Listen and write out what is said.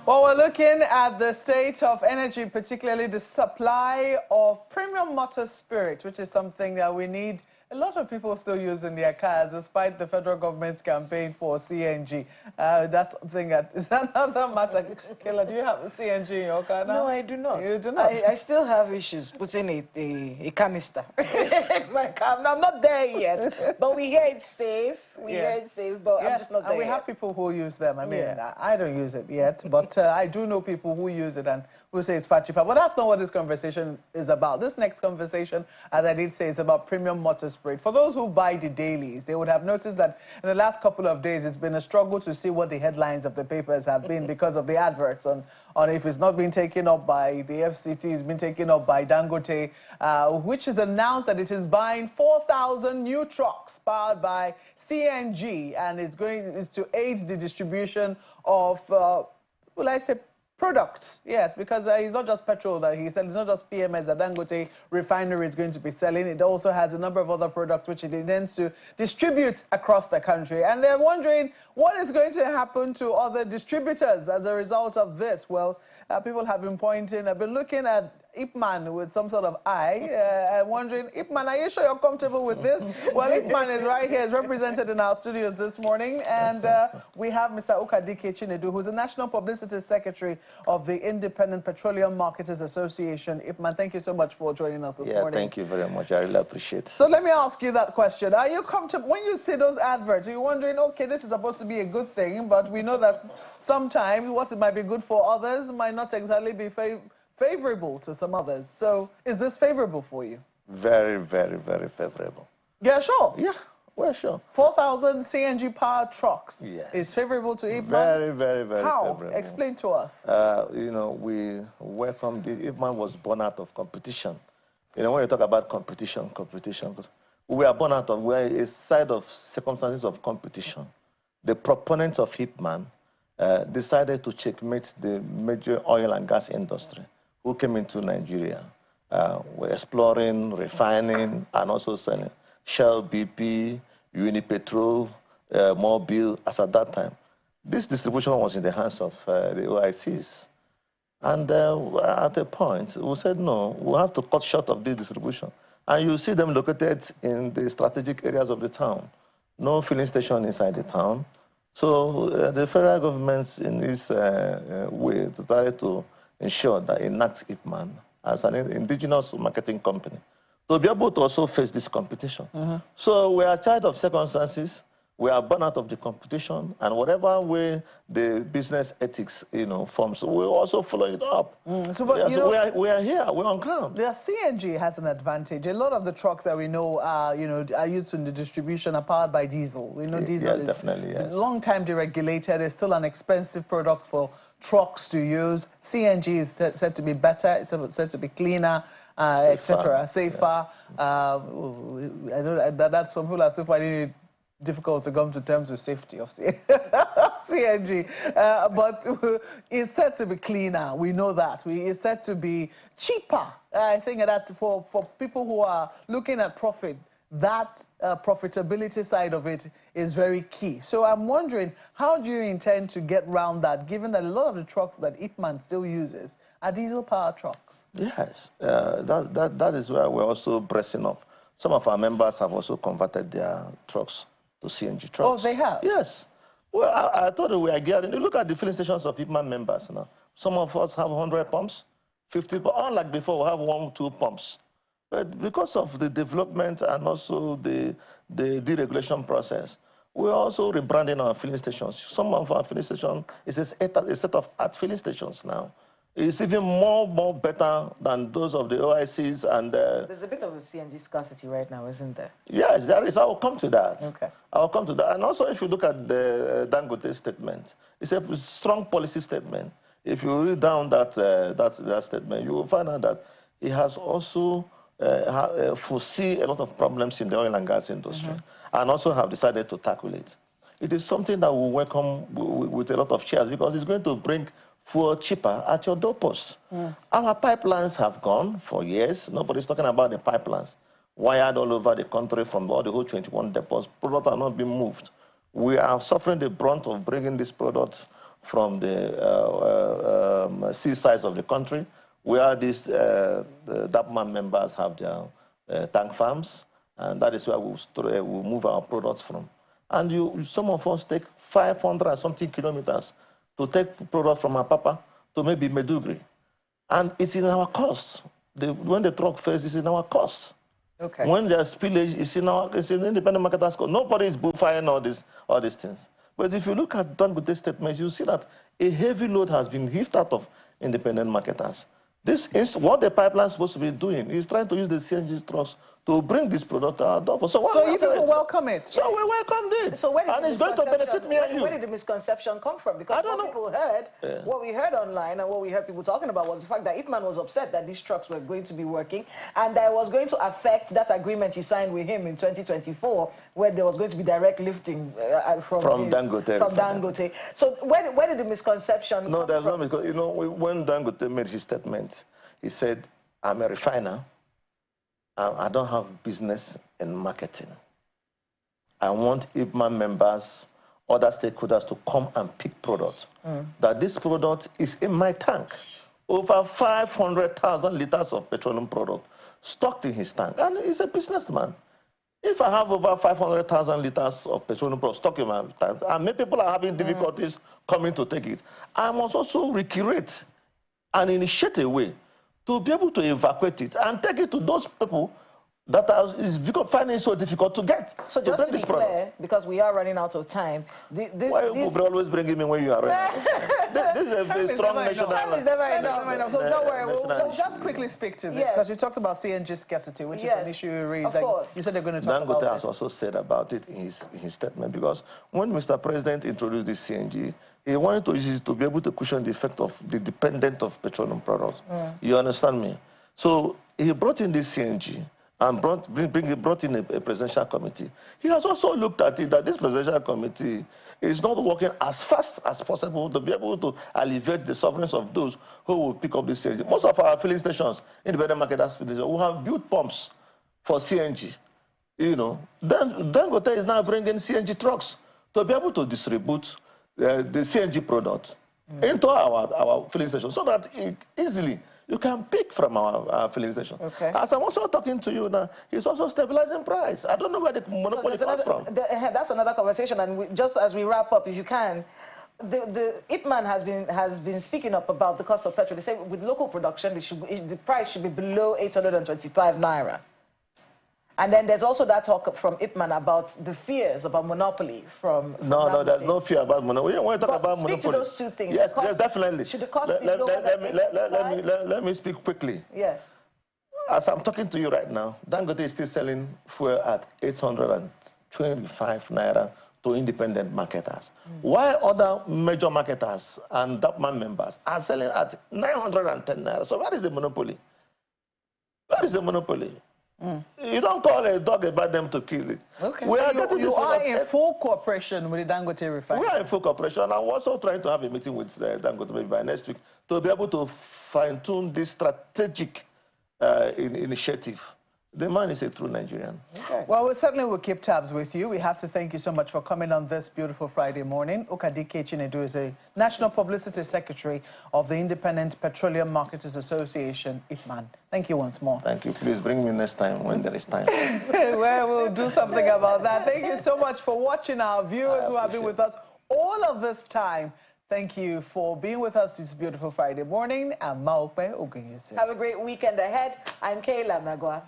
Well, we're looking at the state of energy, particularly the supply of premium motor spirit, which is something that we need. A lot of people still use in their cars, despite the federal government's campaign for CNG. That's something that is another matter. Kayla, do you have a CNG in your car now? No, I do not. You do not? I still have issues putting a canister in my car. I'm not there yet, but we hear it's safe. We hear it's safe, but I'm just not there and we yet. have people who use them. I mean, I don't use it yet, but I do know people who use it and who say it's far cheaper. But that's not what this conversation is about. This next conversation, as I did say, is about premium motor spirit. For those who buy the dailies, they would have noticed that in the last couple of days, it's been a struggle to see what the headlines of the papers have been because of the adverts on if it's not been taken up by the FCT, it's been taken up by Dangote, which has announced that it is buying 4,000 new trucks powered by CNG, and it's to aid the distribution of, well, I say, products. Yes, because it's not just petrol that he said, it's not just PMS that Dangote refinery is going to be selling. It also has a number of other products which it intends to distribute across the country. And they're wondering what is going to happen to other distributors as a result of this. Well, people have been looking at IPMAN with some sort of eye, wondering, IPMAN, are you sure you're comfortable with this? Well, IPMAN is right here, is represented in our studios this morning, and we have Mr. Ukadike Chinedu, who's the National Publicity Secretary of the Independent Petroleum Marketers Association. IPMAN, thank you so much for joining us this morning. Thank you very much. I really appreciate it. So let me ask you that question. Are you comfortable, when you see those adverts, are you wondering, okay, this is supposed to be a good thing, but we know that sometimes what might be good for others might not exactly be favorable to some others. So is this favorable for you? Very, very, very favorable. Yeah, sure. Yeah, well, sure. 4,000 CNG powered trucks is favorable to IPMAN? Very, very, very favorable. How? Explain to us. You know, we welcome IPMAN was born out of competition. You know, when you talk about competition, we are born out of, we're a side of circumstances of competition. The proponents of IPMAN decided to checkmate the major oil and gas industry who came into Nigeria. We're exploring, refining, and also selling. Shell, BP, Unipetrol, Mobil, as at that time. This distribution was in the hands of the OICs. And at a point, we said, no, we'll have to cut short of this distribution. And you see them located in the strategic areas of the town. No filling station inside the town. So the federal government, in this way, decided to ensure that enact IPMAN as an indigenous marketing company to be able to also face this competition. So we are a child of circumstances. We are born out of the competition, and whatever way the business ethics, forms, we also follow it up. So we are here. We're on ground. The CNG has an advantage. A lot of the trucks that we know are, are used in the distribution are powered by diesel. We know diesel is definitely, long time deregulated. It's still an expensive product for trucks to use. CNG is said to be better. It's said to be cleaner, etc., safer. I know that's from people are so finding it difficult to come to terms with safety of CNG, but it's said to be cleaner. We know that. It's said to be cheaper. I think that for people who are looking at profit, that profitability side of it is very key. So I'm wondering, how do you intend to get around that, given that a lot of the trucks that IPMAN still uses are diesel-powered trucks? Yes, that is where we're also pressing up. Some of our members have also converted their trucks to CNG trucks. Oh, they have? Yes. Well, I thought we are gearing. Look at the filling stations of IPMAN members now. Some of us have 100 pumps, 50 pumps. Unlike before, we have 1 or 2 pumps. But because of the development and also the deregulation process, we're also rebranding our filling stations. Some of our filling stations is a set of art filling stations now. It's even more better than those of the OICs. And there's a bit of a CNG scarcity right now, isn't there? Yes, there is. I will come to that. Okay. I will come to that. And also, if you look at the Dangote statement, it's a strong policy statement. If you read down that statement, you will find out that it has also foresee a lot of problems in the oil and gas industry, and also have decided to tackle it. It is something that we welcome with a lot of cheers, because it's going to bring fuel cheaper at your doorpost. Our pipelines have gone for years. Nobody's talking about the pipelines. Wired all over the country from all the whole 21 depots. Products are not being moved. We are suffering the brunt of bringing these products from the seasides of the country, where these the IPMAN members have their tank farms, and that is where we'll move our products from. And some of us take 500 and something kilometers to take products from Apapa to maybe Medugri. And it's in our costs. When the truck fails, it's in our costs. Okay. When there's spillage, it's in the independent marketers' cost. Nobody is bullfighting all these things. But if you look at Dangote statements, you see that a heavy load has been heaved out of independent marketers. This is what the pipeline is supposed to be doing. Is trying to use the CNG trucks to bring this product to our door. So you people welcome it. So we welcomed it. So and it's going to benefit me and you. Where did the misconception come from? Because what people heard, what we heard online and what we heard people talking about was the fact that IPMAN was upset that these trucks were going to be working and that it was going to affect that agreement you signed with him in 2024 where there was going to be direct lifting from Dangote. From Dangote. So where did the misconception come from? No, there's no misconception. You know, when Dangote made his statement, he said, I'm a refiner. I don't have business in marketing. I want IPMAN members, other stakeholders to come and pick products. That this product is in my tank. Over 500,000 liters of petroleum product stocked in his tank. And he's a businessman. If I have over 500,000 liters of petroleum product stocked in my tank, and many people are having difficulties coming to take it, I must also recreate and initiate a way to be able to evacuate it and take it to those people that is finding it so difficult to get. So just to be clear, because we are running out of time, why you always bringing me when you are running? This is a strong national. Time is never enough. So don't worry, we'll just quickly speak to this, because you talked about CNG scarcity, which is an issue you raised. Of course. You said they're going to talk about it. Dangote has also said about it in his statement, because when Mr. President introduced this CNG, he wanted to be able to cushion the effect of the dependent of petroleum products. You understand me? So he brought in this CNG and brought in a presidential committee. He has also looked at it that this presidential committee is not working as fast as possible to be able to alleviate the sufferings of those who will pick up this CNG. Most of our filling stations, independent marketers, we have built pumps for CNG. You know, then Dangote is now bringing CNG trucks to be able to distribute the CNG product into our filling station so that easily you can pick from our filling station. Okay. As I'm also talking to you now, it's also stabilizing price. I don't know where the monopoly comes from. That's another conversation, and just as we wrap up, if you can, the IPMAN has been speaking up about the cost of petrol. They say with local production, the price should be below 825 naira. And then there's also that talk from IPMAN about the fears about monopoly from No, there's no fear about monopoly. When we talk about monopoly, speak to those two things. Yes, definitely. Should the cost be lower than let me speak quickly. Yes. As I'm talking to you right now, Dangote is still selling fuel at 825 naira to independent marketers. While other major marketers and IPMAN members are selling at 910 naira. So where is the monopoly? Where is the monopoly? You don't call a dog about them to kill it. Okay. You are in full cooperation with the Dangote refinery. We are in full cooperation. I'm also trying to have a meeting with Dangote maybe by next week to be able to fine-tune this strategic initiative. The man is a true Nigerian. Okay. Well, we certainly will keep tabs with you. We have to thank you so much for coming on this beautiful Friday morning. Okadike Chinedu is a National Publicity Secretary of the Independent Petroleum Marketers Association, IPMAN. Thank you once more. Thank you. Please bring me next time when there is time. Well, we'll do something about that. Thank you so much for watching our viewers who have been with us all of this time. Thank you for being with us this beautiful Friday morning. I'm Maokpe Ogunyese. Have a great weekend ahead. I'm Kayla Nagwa.